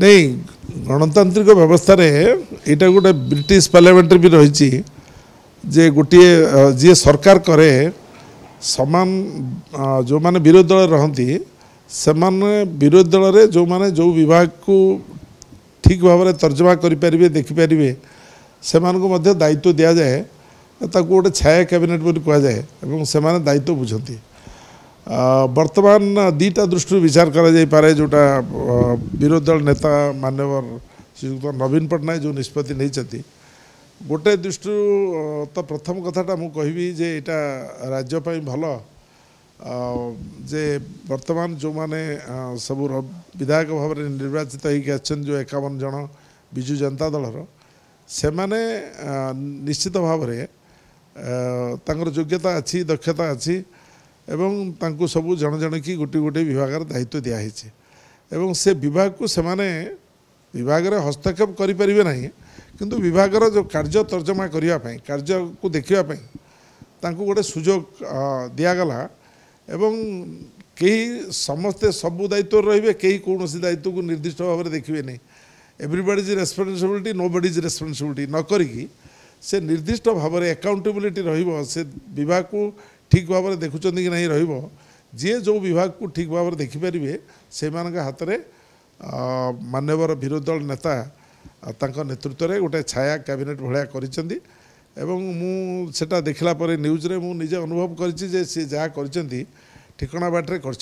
नहीं गणतांत्रिक व्यवस्था यहाँ गोटे ब्रिटिश पार्लियामेंट भी रही जे गोटे जी सरकार करे समान जो माने विरोधी दल रहती से विरोधी दल रे जो माने जो विभाग को ठीक भाव में तर्जमा करें देखिपारे से दायित्व दि जाए ताकू गोटे छाया कैबिनेट बोली कहुए से दायित्व बुझती वर्तमान दीटा दृष्टि विचार करा जोटा विरोधी दल नेता माननीय श्रीयुक्त नवीन पट्टनायक जो निष्पत्ति नहीं गोटे दृष्टि तो प्रथम कथाटा मु कहबी जे यहाँ राज्यपाई भल जे वर्तमान जो माने सब विधायक भाव में निर्वाचित होकर जो 51 जन विजु जनता दलर से माने निश्चित भाव में योग्यता अच्छी दक्षता अच्छी एवं तांको सबू जन जन की गोटे गोटे विभाग दायित्व दिखाई एवं से विभाग को से माने विभाग रे हस्तक्षेप करें ना किंतु विभाग जो कार्य तर्जमा करने कार्य को देखापी तांको गोटे सुजोग दिगला एवं कई समस्ते सबू दायित्व रे कई कौन दायित्व को निर्दिष्ट भाव में देखिए नहीं एवरीबॉडीज रेस्पॉन्सिबिलिटी नोबडीज रेस्पॉन्सिबिलिटी न करी से निर्दिष्ट भाव में अकाउंटेबिलिटी से विभाग को ठीक भाव में देखुं कि नहीं जी जो विभाग को ठीक भाव में देखिपारे से हाथ में मान्यवर विरोधी दल नेता नेतृत्व में गोटे छाया कैबिनेट भाया करा देखला न्यूज रे मु निजे अनुभव करी जहाँ कर ठिकणा बाटे कर